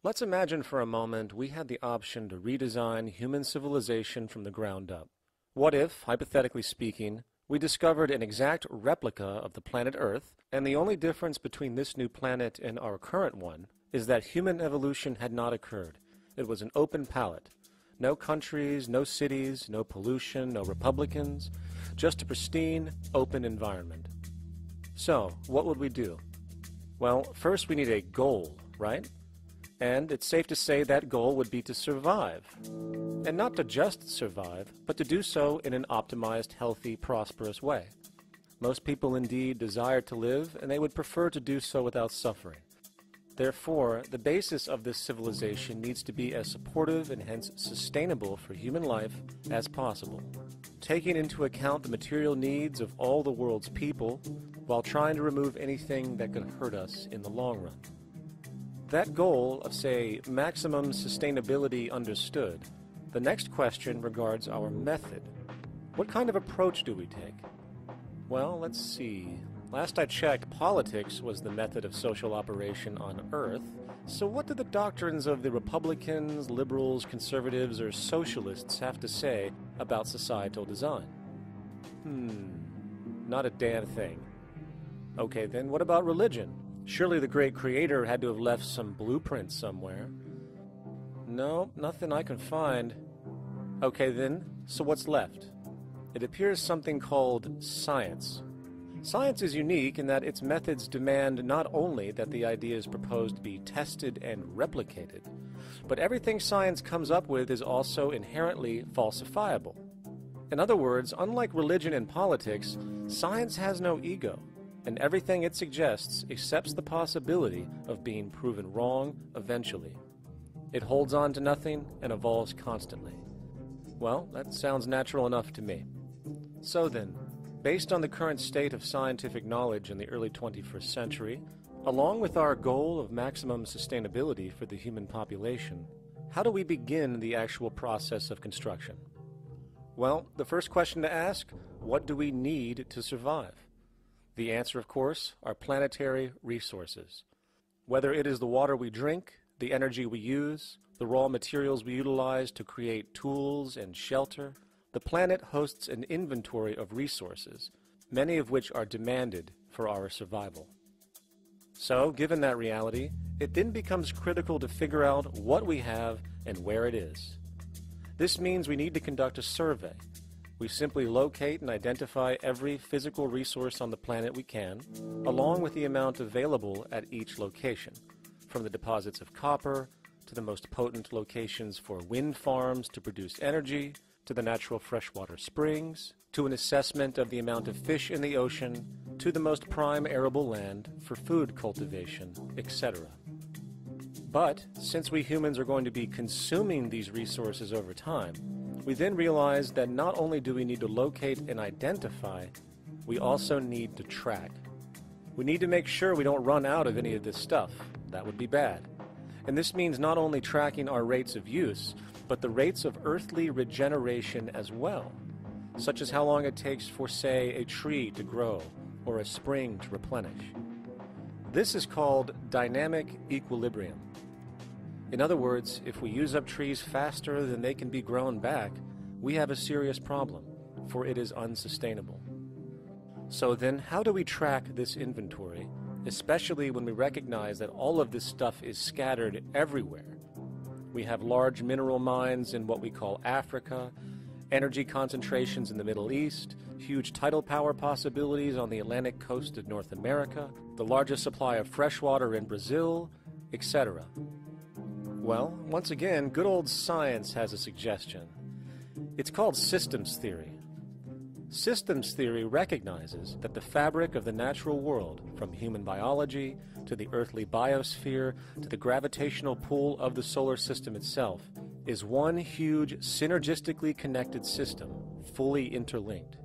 Let's imagine for a moment we had the option to redesign human civilization from the ground up. What if, hypothetically speaking, we discovered an exact replica of the planet Earth, and the only difference between this new planet and our current one is that human evolution had not occurred. It was an open palette. No countries, no cities, no pollution, no Republicans, just a pristine, open environment. So, what would we do? Well, first we need a goal, right? And it's safe to say that goal would be to survive. And not to just survive, but to do so in an optimized, healthy, prosperous way. Most people indeed desire to live, and they would prefer to do so without suffering. Therefore, the basis of this civilization needs to be as supportive and hence sustainable for human life as possible, taking into account the material needs of all the world's people while trying to remove anything that could hurt us in the long run. That goal of, say, maximum sustainability understood, the next question regards our method. What kind of approach do we take? Well, let's see. Last I checked, politics was the method of social operation on Earth. So what do the doctrines of the Republicans, liberals, conservatives, or socialists have to say about societal design? Not a damn thing. Okay, then what about religion? Surely the great creator had to have left some blueprint somewhere. No, nothing I can find. Okay then, so what's left? It appears something called science. Science is unique in that its methods demand not only that the ideas proposed be tested and replicated, but everything science comes up with is also inherently falsifiable. In other words, unlike religion and politics, science has no ego, and everything it suggests accepts the possibility of being proven wrong eventually. It holds on to nothing and evolves constantly. Well, that sounds natural enough to me. So then, based on the current state of scientific knowledge in the early 21st century, along with our goal of maximum sustainability for the human population, how do we begin the actual process of construction? Well, the first question to ask, what do we need to survive? The answer, of course, are planetary resources. Whether it is the water we drink, the energy we use, the raw materials we utilize to create tools and shelter, the planet hosts an inventory of resources, many of which are demanded for our survival. So, given that reality, it then becomes critical to figure out what we have and where it is. This means we need to conduct a survey. We simply locate and identify every physical resource on the planet we can, along with the amount available at each location, from the deposits of copper, to the most potent locations for wind farms to produce energy, to the natural freshwater springs, to an assessment of the amount of fish in the ocean, to the most prime arable land for food cultivation, etc. But, since we humans are going to be consuming these resources over time, we then realize that not only do we need to locate and identify, we also need to track. We need to make sure we don't run out of any of this stuff. That would be bad. And this means not only tracking our rates of use, but the rates of earthly regeneration as well, such as how long it takes for, say, a tree to grow or a spring to replenish. This is called dynamic equilibrium. In other words, if we use up trees faster than they can be grown back, we have a serious problem, for it is unsustainable. So then, how do we track this inventory, especially when we recognize that all of this stuff is scattered everywhere? We have large mineral mines in what we call Africa, energy concentrations in the Middle East, huge tidal power possibilities on the Atlantic coast of North America, the largest supply of fresh water in Brazil, etc. Well, once again, good old science has a suggestion. It's called systems theory. Systems theory recognizes that the fabric of the natural world, from human biology to the earthly biosphere to the gravitational pull of the solar system itself, is one huge synergistically connected system, fully interlinked.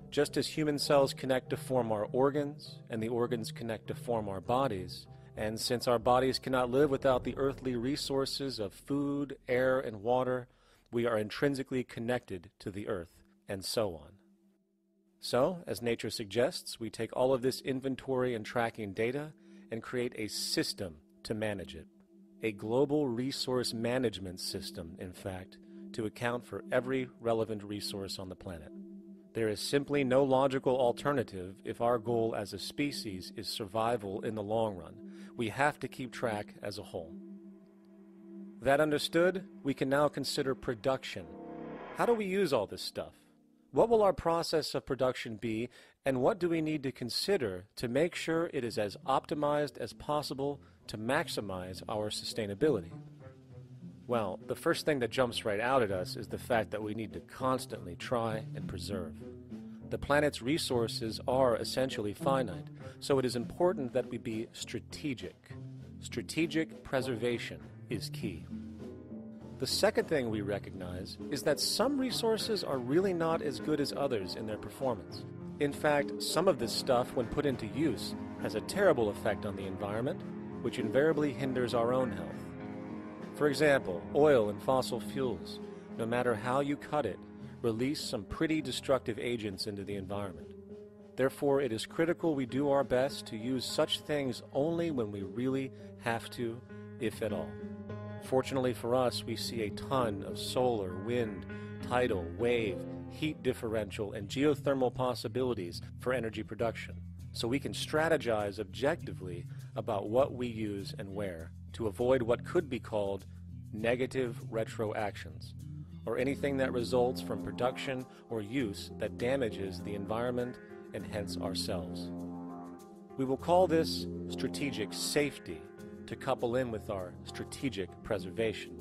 Just as human cells connect to form our organs, and the organs connect to form our bodies, and since our bodies cannot live without the earthly resources of food, air, and water, we are intrinsically connected to the earth, and so on. So, as nature suggests, we take all of this inventory and tracking data and create a system to manage it. A global resource management system, in fact, to account for every relevant resource on the planet. There is simply no logical alternative if our goal as a species is survival in the long run. We have to keep track as a whole. That understood, we can now consider production. How do we use all this stuff? What will our process of production be, and what do we need to consider to make sure it is as optimized as possible to maximize our sustainability? Well, the first thing that jumps right out at us is the fact that we need to constantly try and preserve. The planet's resources are essentially finite, so it is important that we be strategic. Strategic preservation is key. The second thing we recognize is that some resources are really not as good as others in their performance. In fact, some of this stuff, when put into use, has a terrible effect on the environment, which invariably hinders our own health. For example, oil and fossil fuels, no matter how you cut it, release some pretty destructive agents into the environment. Therefore, it is critical we do our best to use such things only when we really have to, if at all. Fortunately for us, we see a ton of solar, wind, tidal, wave, heat differential, and geothermal possibilities for energy production, so we can strategize objectively about what we use and where to avoid what could be called negative retroactions, or anything that results from production or use that damages the environment and hence ourselves. We will call this strategic safety to couple in with our strategic preservation.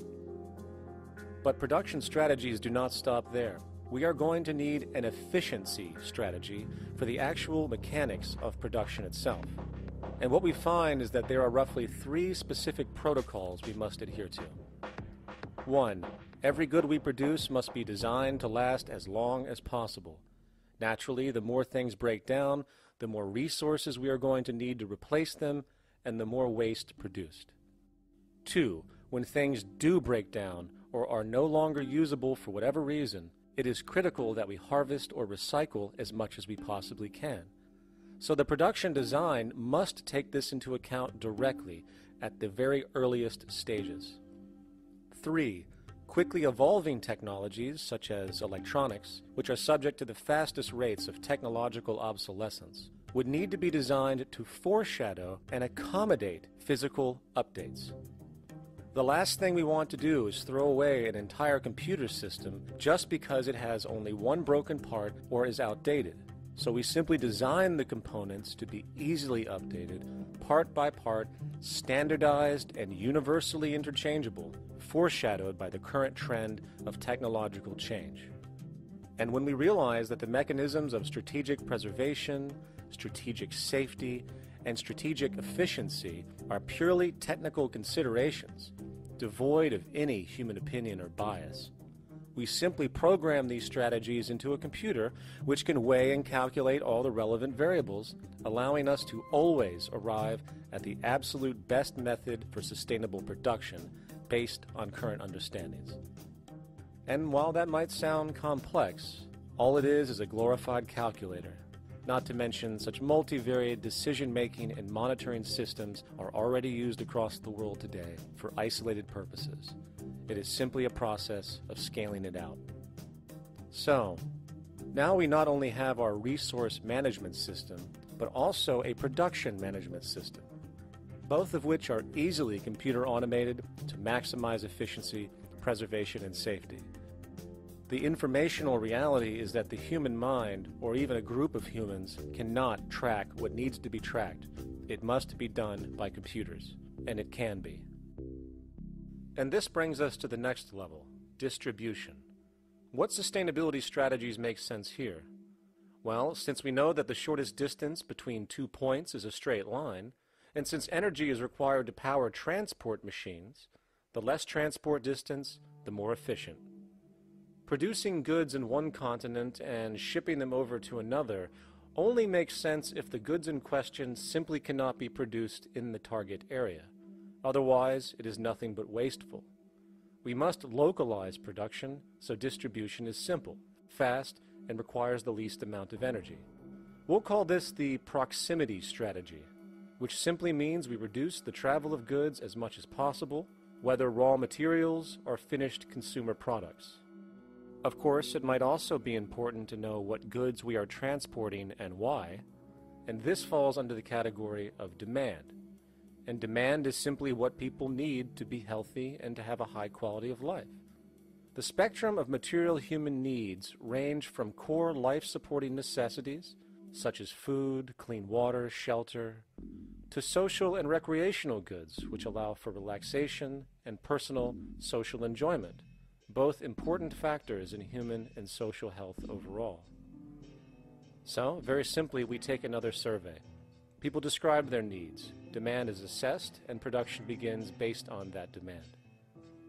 But production strategies do not stop there. We are going to need an efficiency strategy for the actual mechanics of production itself. And what we find is that there are roughly 3 specific protocols we must adhere to. 1. Every good we produce must be designed to last as long as possible. Naturally, the more things break down, the more resources we are going to need to replace them, and the more waste produced. 2. When things do break down or are no longer usable for whatever reason, it is critical that we harvest or recycle as much as we possibly can. So the production design must take this into account directly at the very earliest stages. 3. Quickly evolving technologies, such as electronics, which are subject to the fastest rates of technological obsolescence, would need to be designed to foreshadow and accommodate physical updates. The last thing we want to do is throw away an entire computer system just because it has only one broken part or is outdated. So we simply design the components to be easily updated, part by part, standardized and universally interchangeable, foreshadowed by the current trend of technological change. And when we realize that the mechanisms of strategic preservation, strategic safety, and strategic efficiency are purely technical considerations, devoid of any human opinion or bias, we simply program these strategies into a computer which can weigh and calculate all the relevant variables, allowing us to always arrive at the absolute best method for sustainable production based on current understandings. And while that might sound complex, all it is a glorified calculator. Not to mention, such multivariate decision-making and monitoring systems are already used across the world today for isolated purposes. It is simply a process of scaling it out. So, now we not only have our resource management system, but also a production management system, both of which are easily computer automated to maximize efficiency, preservation, and safety. The informational reality is that the human mind, or even a group of humans, cannot track what needs to be tracked. It must be done by computers, and it can be. And this brings us to the next level, distribution. What sustainability strategies make sense here? Well, since we know that the shortest distance between 2 points is a straight line, and since energy is required to power transport machines, the less transport distance, the more efficient. Producing goods in one continent and shipping them over to another only makes sense if the goods in question simply cannot be produced in the target area. Otherwise, it is nothing but wasteful. We must localize production so distribution is simple, fast, and requires the least amount of energy. We'll call this the proximity strategy. which simply means we reduce the travel of goods as much as possible, whether raw materials or finished consumer products. Of course, it might also be important to know what goods we are transporting and why, and this falls under the category of demand. And demand is simply what people need to be healthy and to have a high quality of life. The spectrum of material human needs range from core life-supporting necessities, such as food, clean water, shelter, to social and recreational goods, which allow for relaxation and personal social enjoyment, both important factors in human and social health overall. So, very simply, we take another survey. People describe their needs. Demand is assessed, and production begins based on that demand.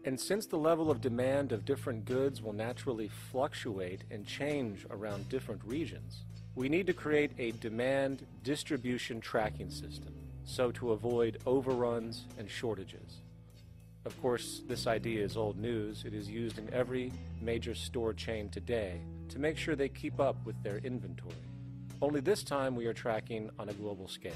And since the level of demand of different goods will naturally fluctuate and change around different regions, we need to create a demand distribution tracking system, so to avoid overruns and shortages. Of course, this idea is old news. It is used in every major store chain today to make sure they keep up with their inventory. Only this time we are tracking on a global scale.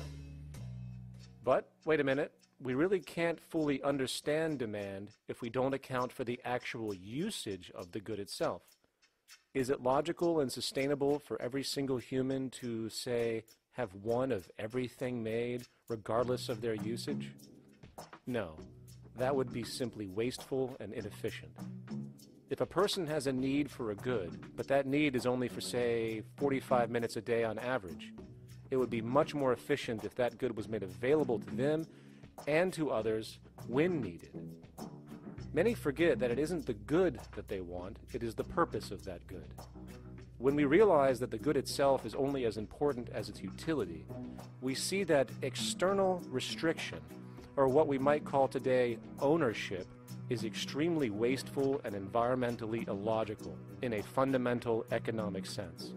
But, wait a minute, we really can't fully understand demand if we don't account for the actual usage of the good itself. Is it logical and sustainable for every single human to, say, have one of everything made, regardless of their usage? No, that would be simply wasteful and inefficient. If a person has a need for a good, but that need is only for, say, 45 minutes a day on average, it would be much more efficient if that good was made available to them and to others when needed. Many forget that it isn't the good that they want, it is the purpose of that good. When we realize that the good itself is only as important as its utility, we see that external restriction, or what we might call today ownership, is extremely wasteful and environmentally illogical in a fundamental economic sense.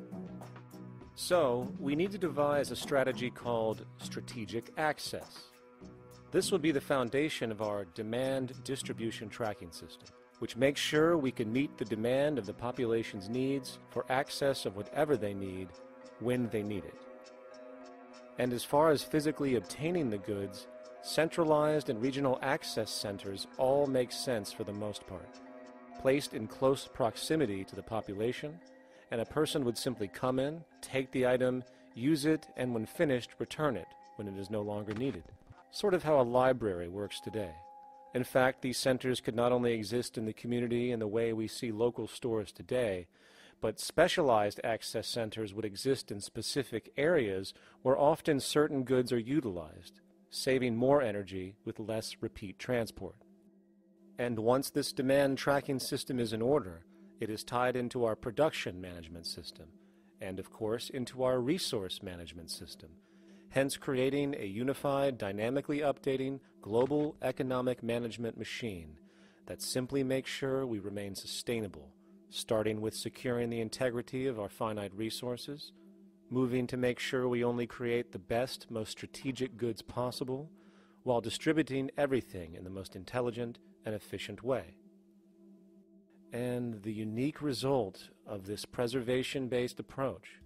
So, we need to devise a strategy called strategic access. This will be the foundation of our demand distribution tracking system, which makes sure we can meet the demand of the population's needs for access of whatever they need when they need it. And as far as physically obtaining the goods, centralized and regional access centers all make sense for the most part, placed in close proximity to the population, and a person would simply come in, take the item, use it, and when finished, return it when it is no longer needed. Sort of how a library works today. In fact, these centers could not only exist in the community in the way we see local stores today, but specialized access centers would exist in specific areas where often certain goods are utilized, saving more energy with less repeat transport. And once this demand tracking system is in order, it is tied into our production management system, and of course into our resource management system, hence creating a unified, dynamically updating, global economic management machine that simply makes sure we remain sustainable, starting with securing the integrity of our finite resources, moving to make sure we only create the best, most strategic goods possible, while distributing everything in the most intelligent and efficient way. And the unique result of this preservation-based approach,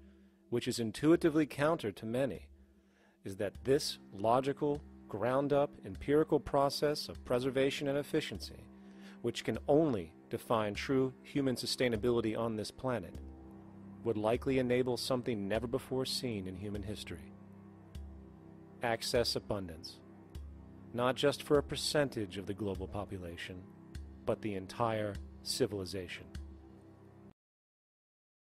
which is intuitively counter to many, is that this logical, ground-up, empirical process of preservation and efficiency, which can only define true human sustainability on this planet, would likely enable something never before seen in human history. Access abundance, not just for a percentage of the global population, but the entire civilization.